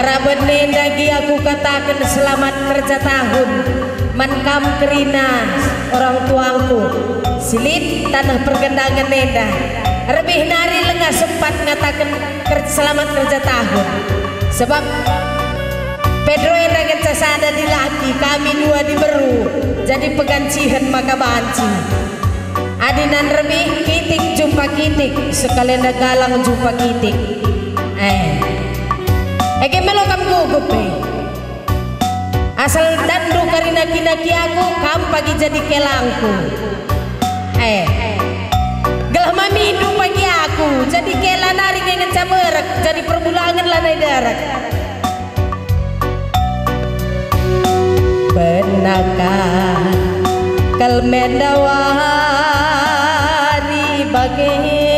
Kerabat nendagi aku katakan selamat kerja tahun. Mankam kerina orang tuangku silit tanah pergendangan nenda. Lebih nari lengah sempat ngatakan selamat kerja tahun. Sebab Pedro yang rakyat sasada di laki, kami dua di beru, jadi pegancihan maka banci. Adinan lebih kitik jumpa kitik, sekalian galang jumpa kitik. Eke melokam gugup asal dandu karina kinaki aku, kam pagi jadi kelangku. Gelah mami hidup pagi aku, jadi kela nari dengan camerak, jadi perbulangan lanai darat. Benakah kalmendawari bagai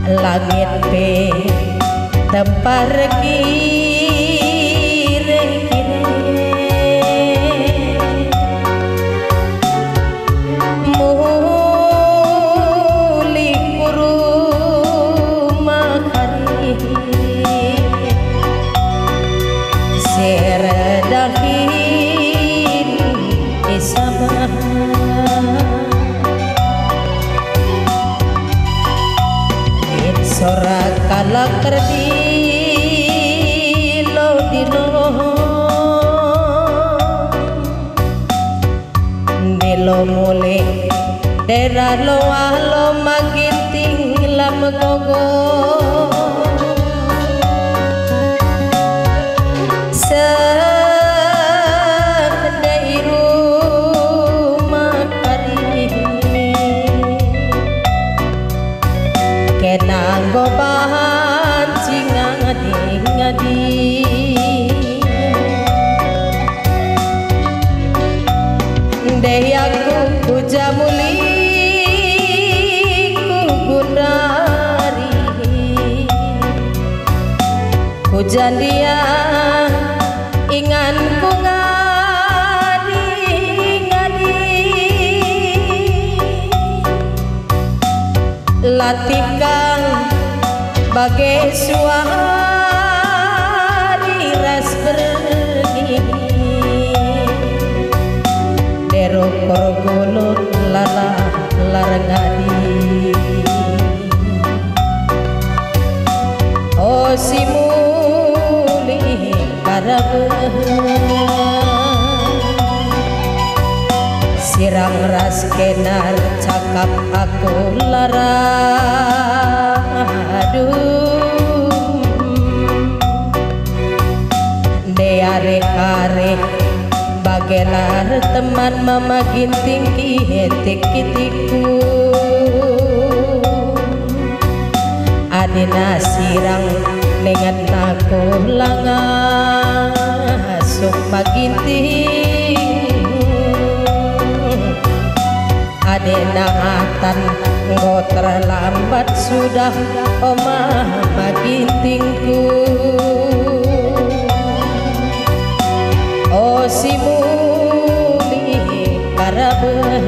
langit pe tempar kire-kire muli kuruma hari serdahin isabah sorak kalak kerdilo dilo mule dera lo alo maginting lam gogo sedairu makari kenang go banci ngadi-ngadi deh aku puja muli ku gundari hujan dia ingan ku ngadi-ngadi latikang bagai suari ras pergi dero korgolot lala larangadi oh simuli karabeh sirang ras kenar cakap aku lara aduh deare-are bagelar teman mama ginting kihetik kitiku adina sirang dengan aku langan asup maginting adina atan ngo terlambat sudah omah magintingku oh simuli karabeh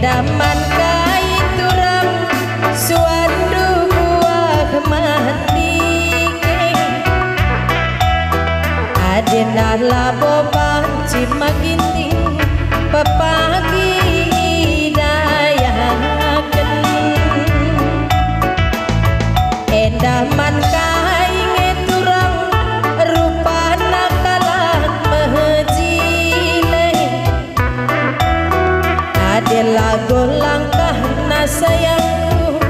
endaman kai turang suandu buah mandike adena labo panci maginting papagi dayaken endaman kai ngeturang rupana kalah mehjile adalah golangkah na sayangku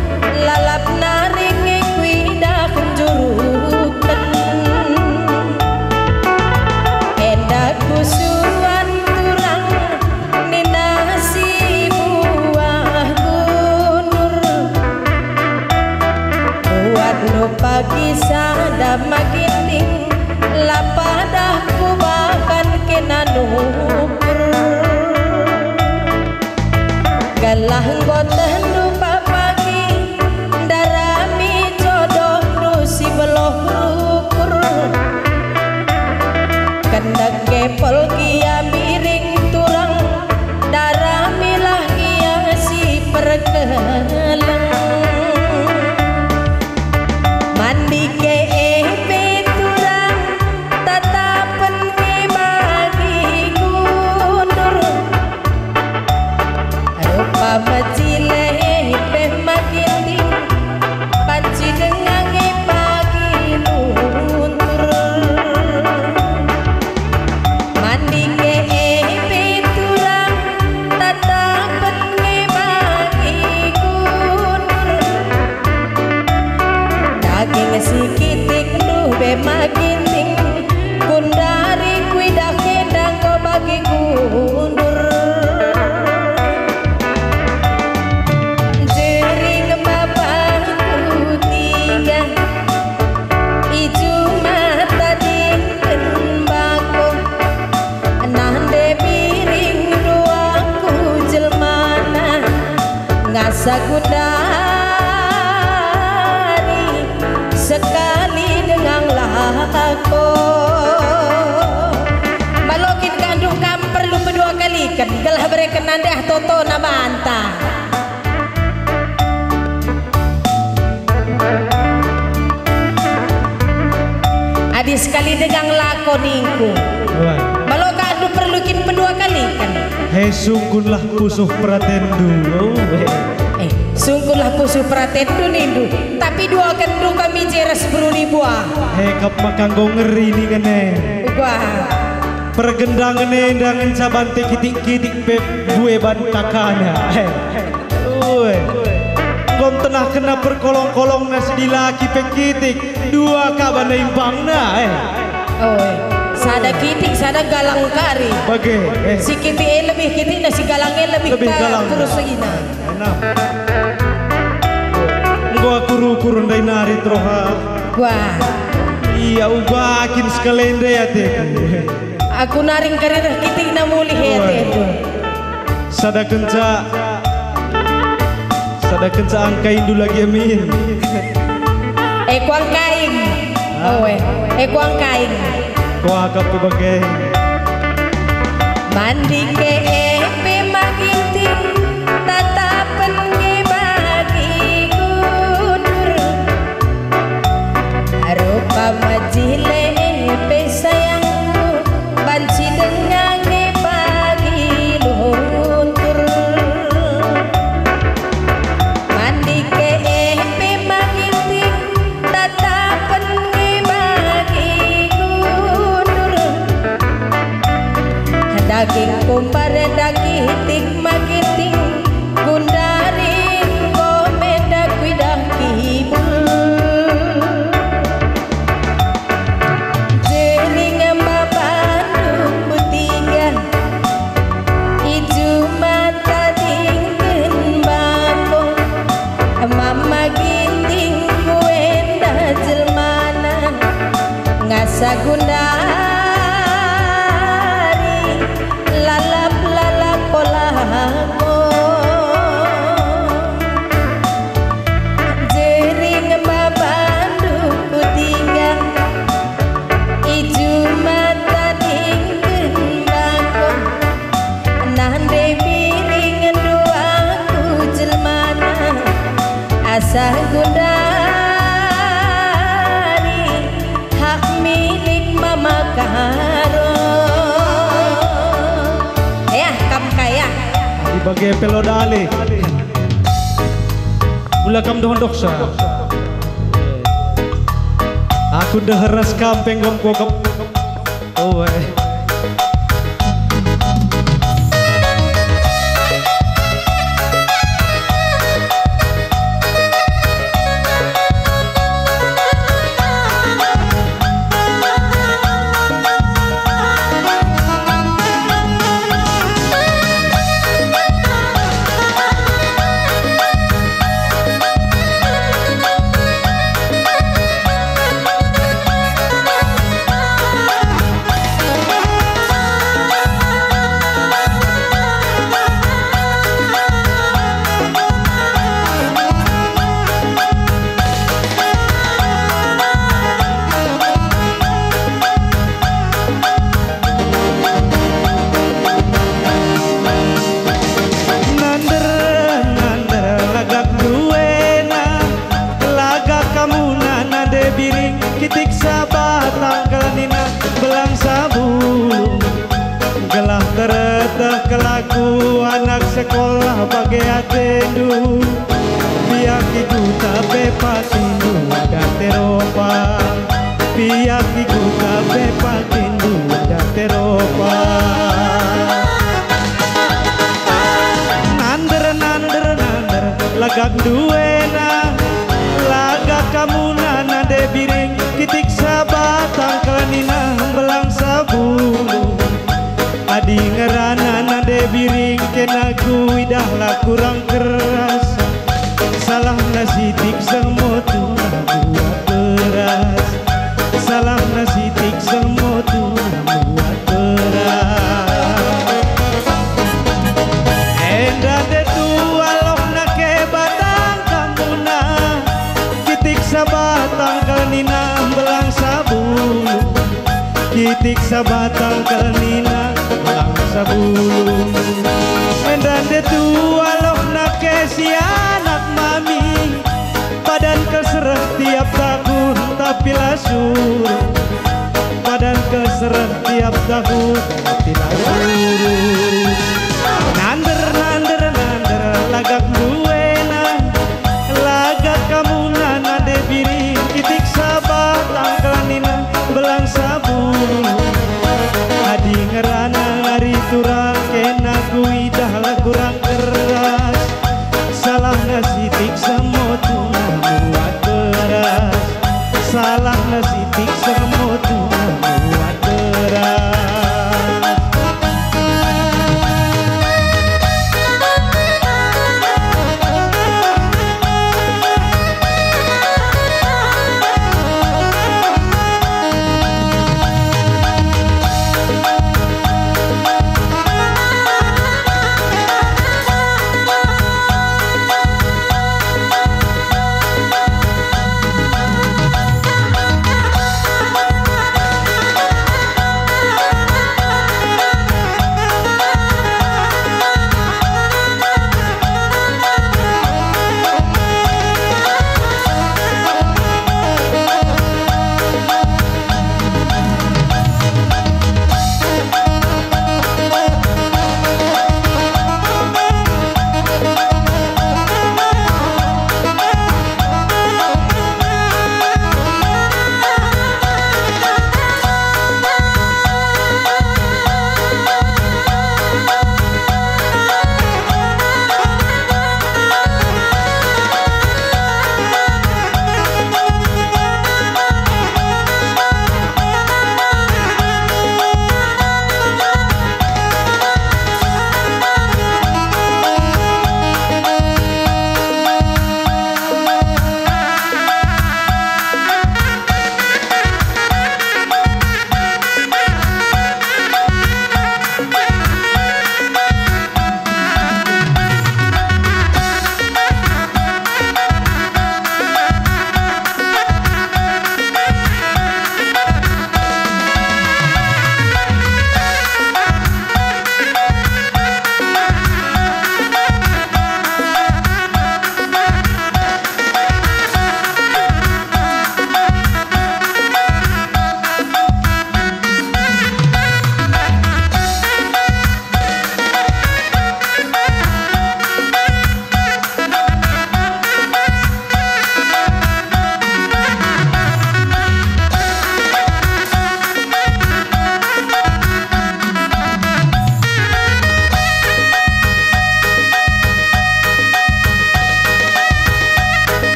lalap naring kuidah juruken endah kusuan turang ninasi buah gunur buat nu pagi sada makiting lapadah ku bahkan kena nukur galah goten lupa pagi darami jodoh rusi beloh rukur kendak kepol kia miring turang daramilah kia si perkeleng mandi ke epe turang tatapen ke bagi kundur rupa majile pe makiting panci dengan pagi luntur mandi ke epe turang tatapen ke bagi kundur daging sikitik nu be makiting kundari kuidah kedang ko bagi kundur jering bapakku tiga iju mata dinten bako nande piring ruangku jelmana ngasa kundari sekali dengan lako balokin kandung kam perlu berdua kali kan gelah bereken nandah toto na bantah adi sekali dengan lako ningku balo kadu perlukin berdua kali kan hei sungguhlah pusuh pratendu sungguhlah pusuh pratendu nindu tapi dua kendu kami jeras beruni buah hei kap makanggo ngeri nih ngene wah pergendang ngene dangan sabante kitik-kitik pe gue bantakana uwe kon tenah kena perkolong-kolong nasi dilaki pekitik dua kaban imbangna sada kitik sada galang kari bage si kitik lebih kitik nasi galangnya lebih galang kurus ina enak gua kuru-kurun dari nari troha wah iya ubakin sekalende ya teku aku naring karir kitik na mulih ya teku sada kenca angka indu lagi amin kuang kain kuang kain kuah kapu bagai mandi ke epe maginting tatapen ke bagi kundur rupa majile epe sayangku banci dengan ke bagi luntur mandi ke epe maginting tatapen ke bagi kundur daging kumpar sebagai pelodale. Mula kam dohon doksa. Aku dah ras kampeng gom kokap. Oh kitik sabatang kalanina belang sabulu gelah tereteh kelaku anak sekolah bagai atendu biak iku tabe patindu ada teropa biak iku tabe patindu ada teropa nander nander nander lagak duena lagak kamu nana de biring kitik sabatang kalanina belang sabulu adi ngerana nade biring kenaku idahlah kurang keras salah nasidik semotu buat beras salah nasidik semotu buat beras enda de tu aloh nake batang kamuna kitik sabatang kalanina belang sabulu kitik sabatang kalanina belang sabulu mendan de tu aloh nake si anak mami badan keserah tiap tahun tapi lasur badan keserah tiap tahun tapi lasur nander nander nander lagak duena lagak kamu nana de biri kitik sabatang kalanina belang sabulu adi ngerana hari turang kena kuidah lah kurang keras salah nasidik semotu buat beras salah nasidik semotu buat beras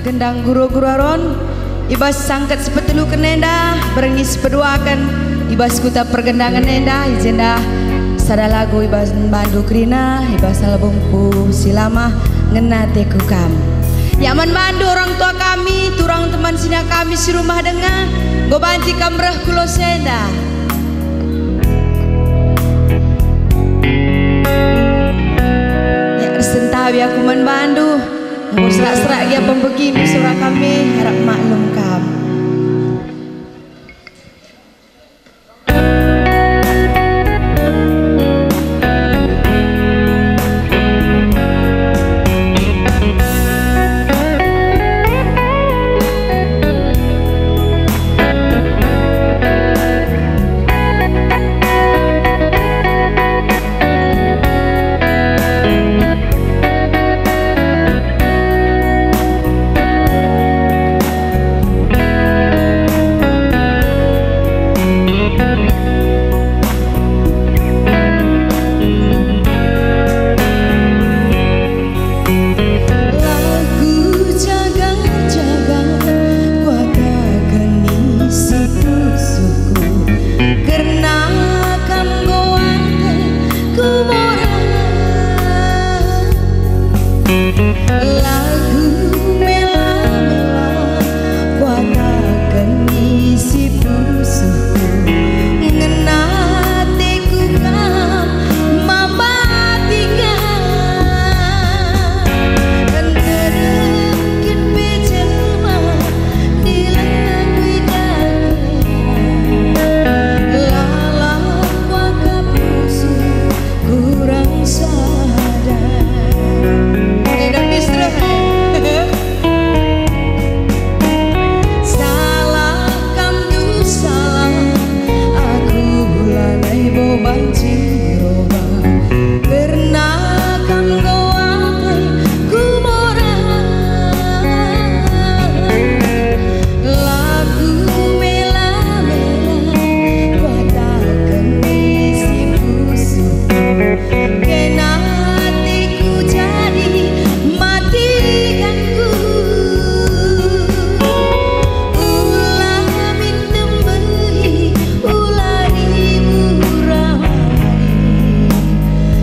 gendang guru-guru aron ibas sangkat sepetelu kenenda berengis peduakan ibas kuta pergendangan nenda izenda sada lagu ibas bandu krina ibas albumku silama ngena teku kam yaman bandu orang tua kami turang teman sina kami si rumah dengar go banci kamrah kulo senda ya sentawi aku man bandu mau serak-serak ya pembegini surah kami harap maklum kam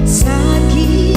Sakit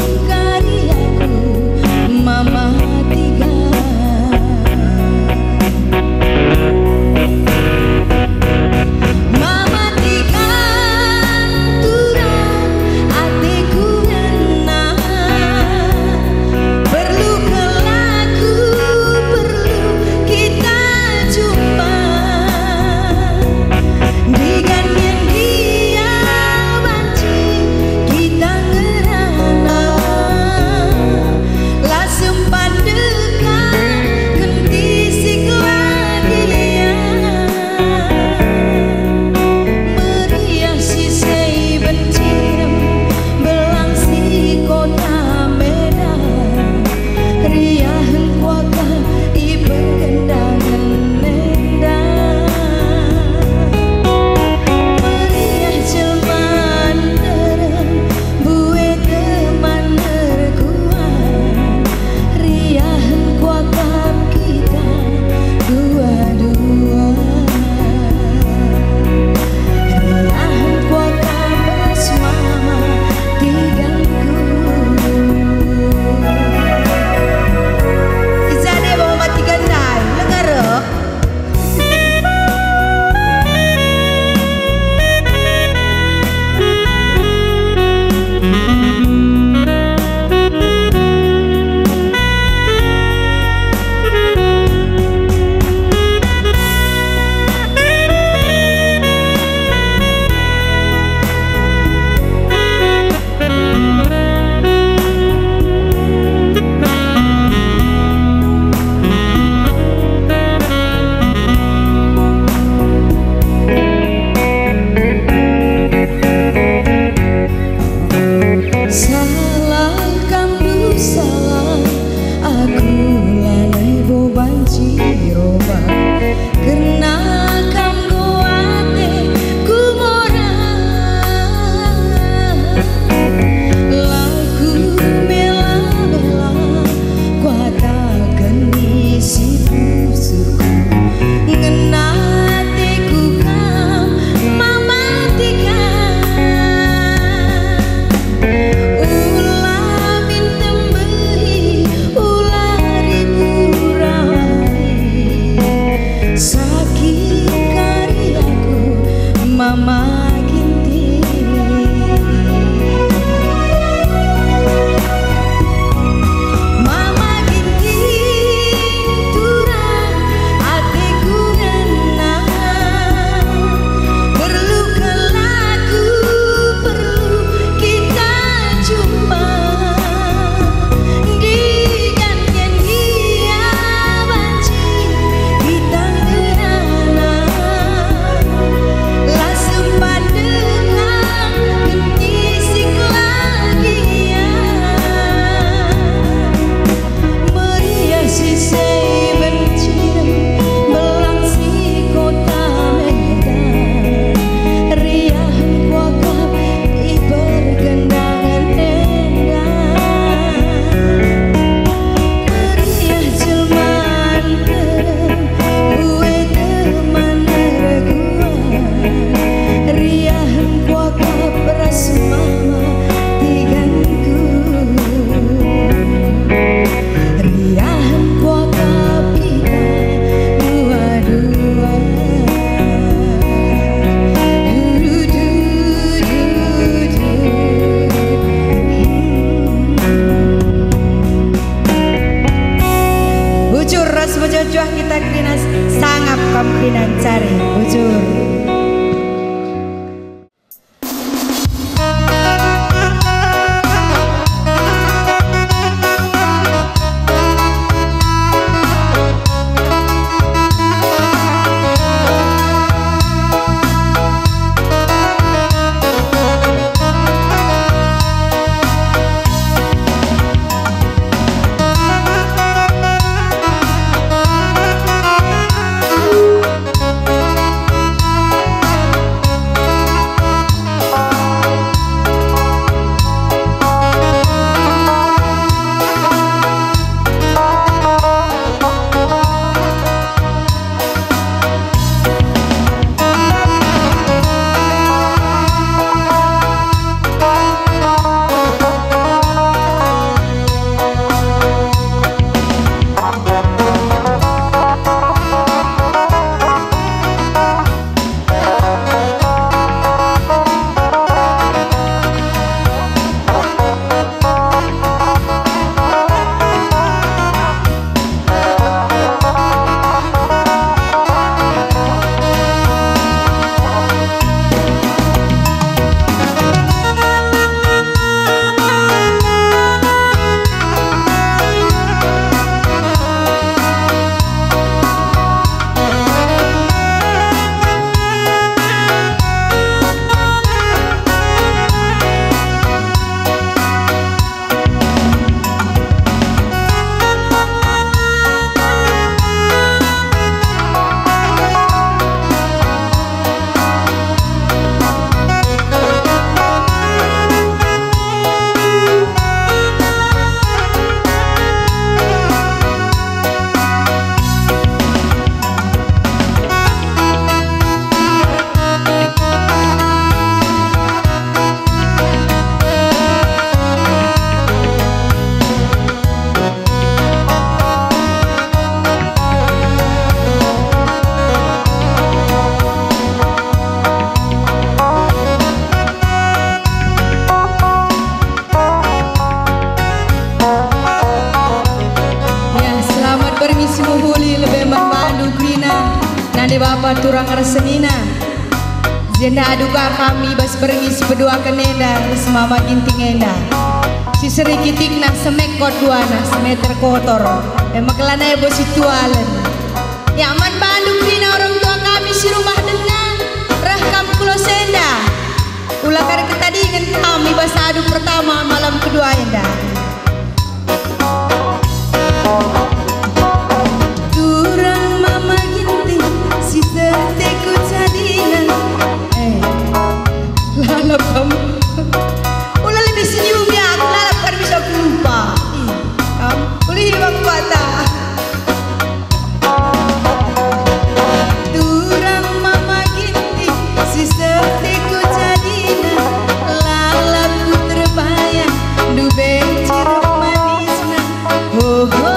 Krinancari bujur. Nande Bapa turang resenina Zenda aduga kami bas berengis berdua kenenda Semama ginting enda Si seri kitikna semek koduana semeter kotor Makelana ebo situalen Yaman Bandung Krina orang tua kami si rumah denang Rahkam Pulau Senda Ulah kari ketadingan kami bas adu pertama malam kedua enda Turang mama ginting si terteku jadinan lalap kamu ulah lebih senyum ya aku lalap kan bisa lupa kamu boleh bang bata Turang mama ginting si terteku jadinan lalap ku terbayang du becir manisna oh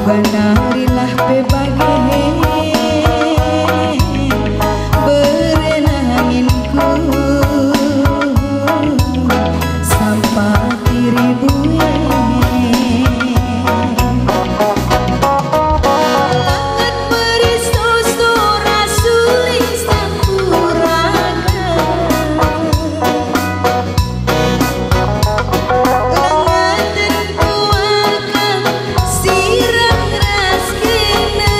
Banarilah bebage berenanginku sampai ribuan langit beristos rasuli sampuraga langaten kuakan sirang raskena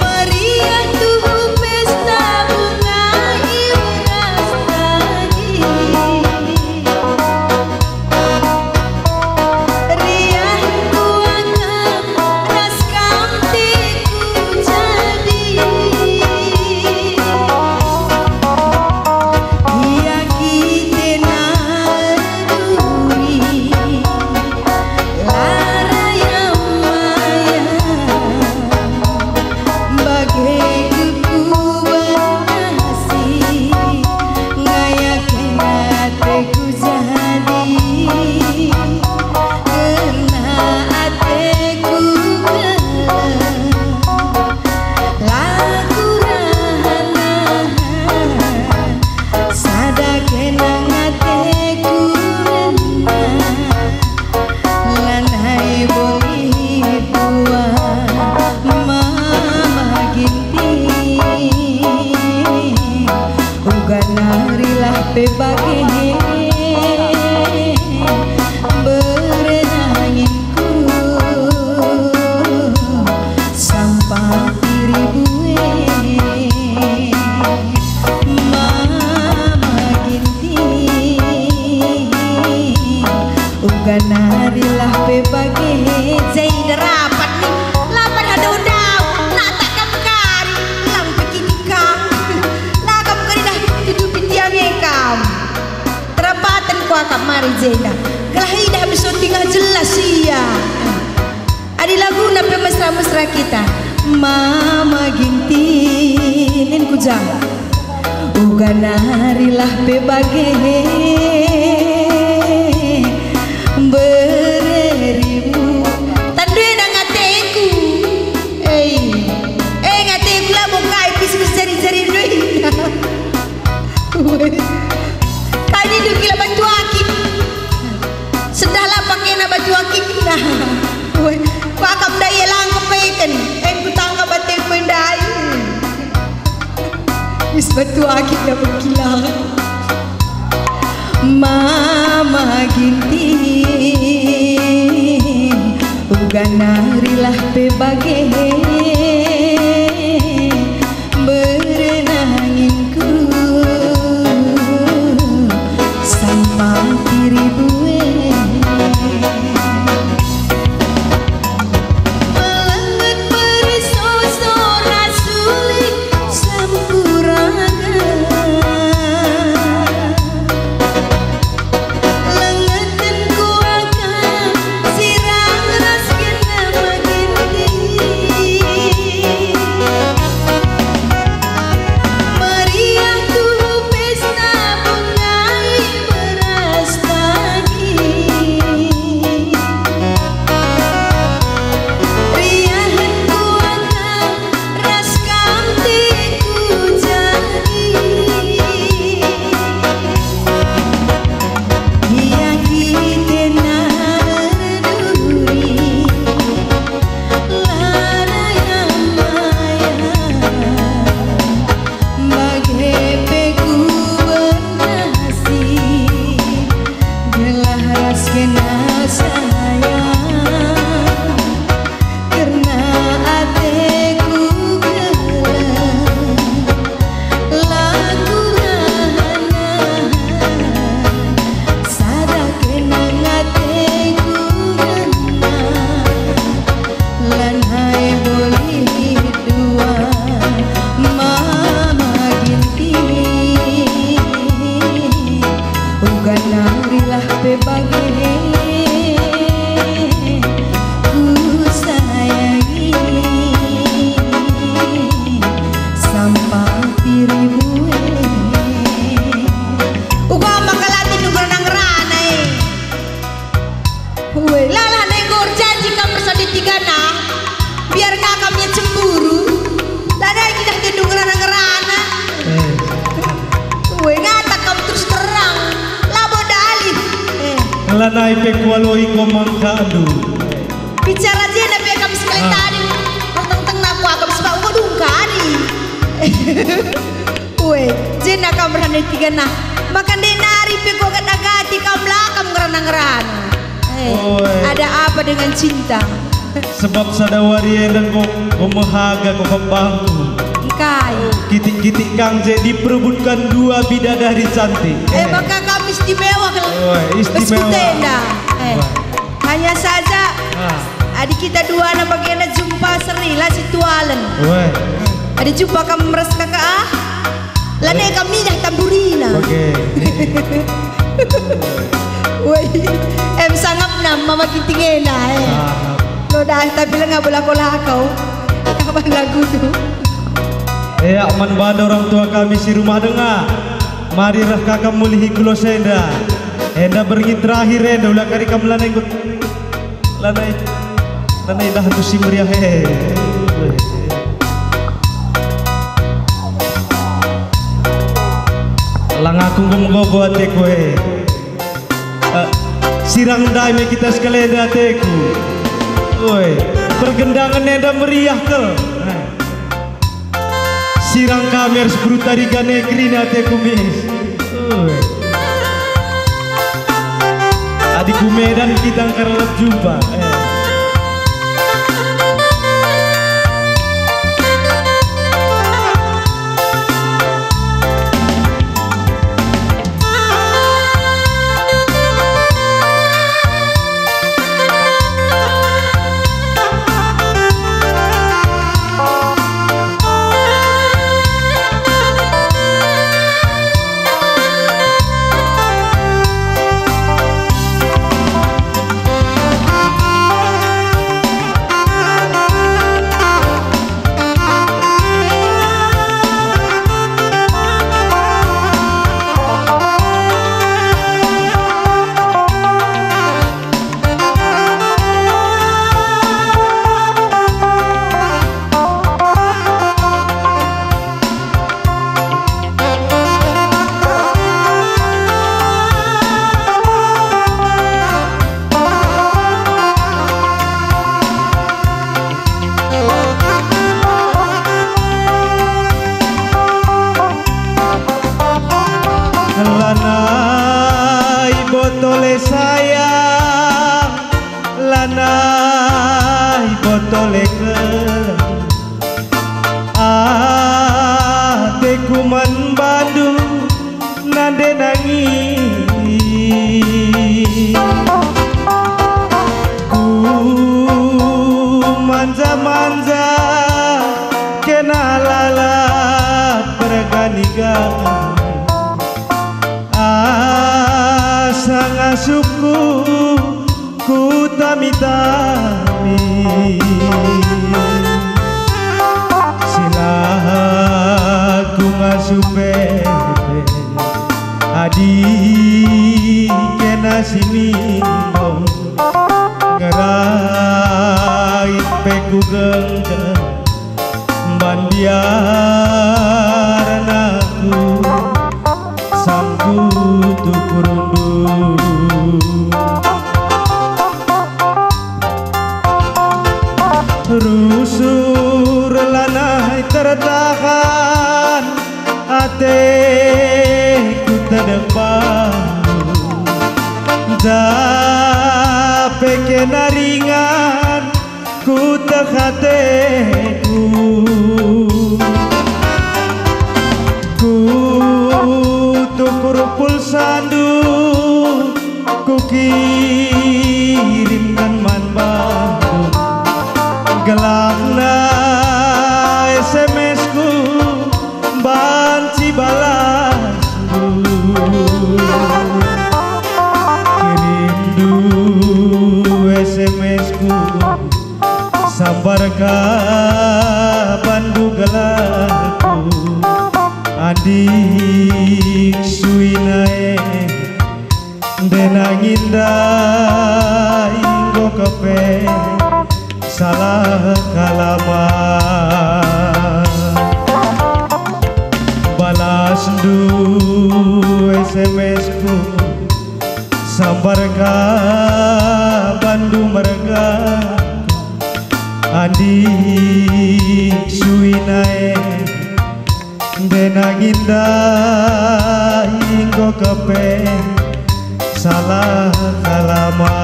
meriah tubuh pesta bunga iuras lagi riah kuakan raskam tiku jadi ia kita naduri lara yang maya bagai kuku banasi ngayakin ateku jadi karena ateku laku rahana sadakenang ateku lanai boleh buat mama ginti uga narilah bebage berenanginku sampai ribuan mama ginti uga narilah bebage Zaida rapat nih lapan ada undang nak tak kamkari lang pikikam lah kamu kali dah hidupin tiang ekam terapatan ku akam mari Zaida kelahi dah besok tinggal jelas iya adi lagu nape mesra-mesra kita mama gintinin ku jaga uga narilah bebage bererimu tandui na ngateku ngateku lah mau kai pis cari-cari duit kali itu gila batu akik sedahlah pakai na batu akik nah ku akam daya langkap ikan ku tangkap bateku indai wis batu akik dah berkilau mama ginti uga narilah bebage berenanginku sampai ribuan langit beristos rasuli sampuraga langaten kuakan sirang raskena magindi Lanai pekualoi komangkadu. Bicara jena pe kami sekali tadi. Teng naku akam sebab ko dungkari. Weh, jena kam berani tiga nah. Makan denari pe ko gadagati kam lakam ngerana-ngerana. Ada apa dengan cinta? Sebab sadawari dan ko mahaga ko kembangku. Kai. Kitik-kitik kang je diperebutkan dua bidadari cantik. Maka kami istimewa kalau istimewa. Tenda. Hanya saja adik kita dua na bagian jumpa serila situalen. Adik jumpa kamu meres kakak lane kami dah tamburina. Oke. Woi, sangap nam mama kitingena lo dah tapi lah nggak boleh kau kapan lagu tu. Man bada orang tua kami si rumah dengar. Mari rah kakak mulihi kulo senda. Enda beringin terakhir enda ulah kari kamu lanai dah tu si meriah lang aku ngomong ateku sirang dai me kita sekalian ateku. Oi, pergendangan enda meriah kel. Sirang kami harus berutarikan negeri nate kumis. Adikku Medan kita karena jumpa. Lanai botole sayang, lanai botole kelam. Ateku man bandu nande nangis. Ku manja-manja kena lalat berganigan. Sangasuku ku tami-tami silaku ngasuh pepe adik kena sini ngerait peku genggam bandiaran aku sangkutu kurundu. Rusur lanai tertahan ateku terdepan jape kena ringan ku terhateku ku tukur pulsandu ku kirimkan man bantu gelapna SMS ku banci balasku kirim du SMS ku sabar bandu gelaku adik suinae denangindai inggo kepe salah kalaman balas du SMS ku Sambarga Bandung merga Andi suinae Denaginda hingga kepe salah kalama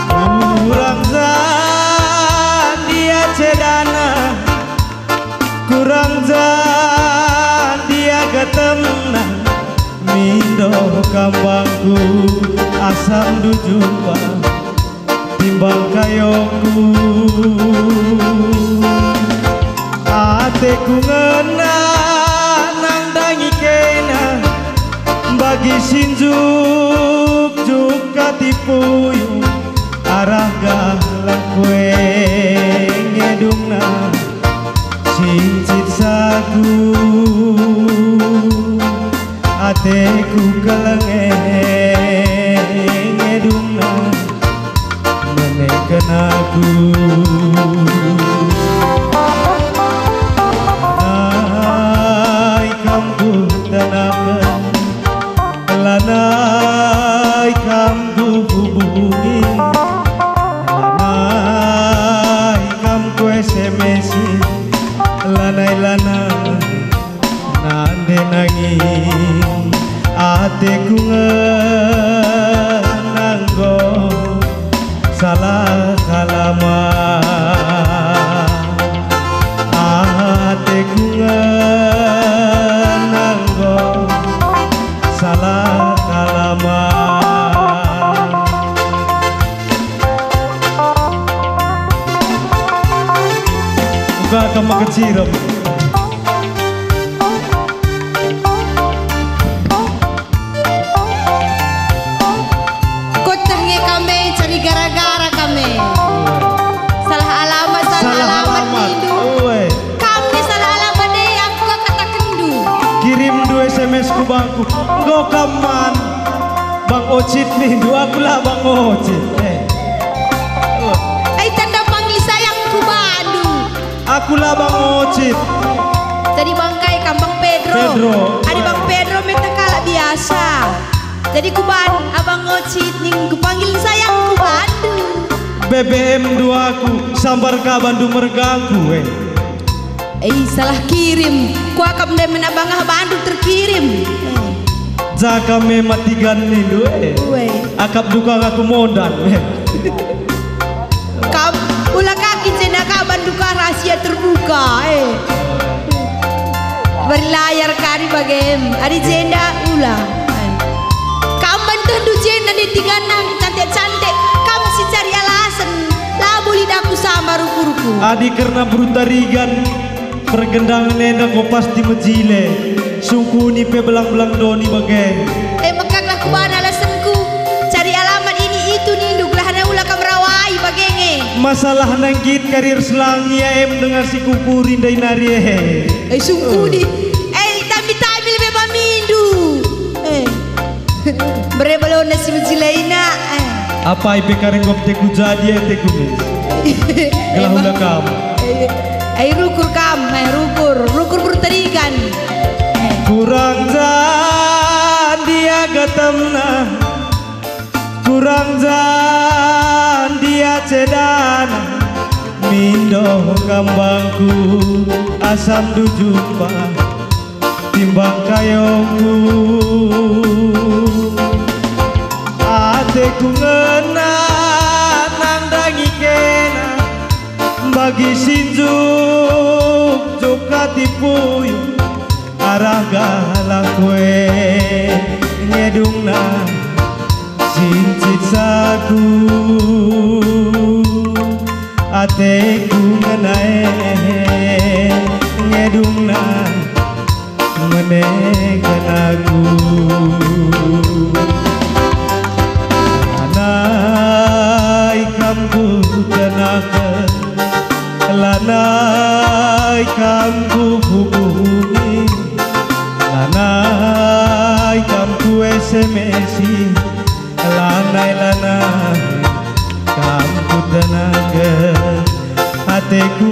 kurang zan dia cedana kurang zan dia ketemna mindo kambangku asam dujumpa timbang kayoku ateku ngena nang dangi kena bagi sinjuk juga tipuyu arah galang kue ngedungna cincit sagu ateku kelenge ngedungna menekan aku naik kambu tenaga lanai kambu hubungi lanai kambu SMS lanai lanai nande nanging ateku ngenanggo salah kalama ateku ngenanggo salah kalama buka kama kecirem gara-gara kami salah alamat itu kami salah alamat deh aku gak kata kendu kirim 2 SMS ku bangku go kaman Bang Ocit nih dua aku lah Bang Ocit tanda panggil sayangku Badu aku lah Bang Ocit jadi bangkai kambang Pedro ada Bang Pedro minta kalah biasa jadi kuban abang Ocit nih ku panggil sayangku Badu BBM 2 aku sambar ka Bandung mergaku salah kirim ku akam deh menabangah Bandung terkirim jaka mematigan nih akap duka aku modan kap ulah kaki jenaka Bandung rahasia terbuka berlayar kari bagem ada jenda ulah kamban tendu jenda di tiga nang cantik-cantik kamu si cari alasan labu lidahku sama ruku-ruku adi karena brutarigan pergendangan nenda kau pasti mejile sungku ni pe belang-belang doni bagai makaklah kuban alasanku cari alamat ini itu ninduk lah na ulah kamrawai bagenge masalah nanggit karir selangi ya dengan si kukurin dari nari sungku di tami lebih pamindu berebelon nasi mejilaina apa ipe kareng gop teku jadi teku mis gelah ulah kamu rukur kam rukur berterikan kurang zan dia gatamna kurang zan dia cedana mindo kambangku asam dujumpa timbang kayoku ateku ngena nang dangi kena bagi sinjuk juga tipuyu arah galah kue ngedungna cincit sagu ateku ngenae ngedungna menekan aku lanai kambu tenaga lanai kambu hubungi lanai kambu SMS lanai kambu tenaga hatiku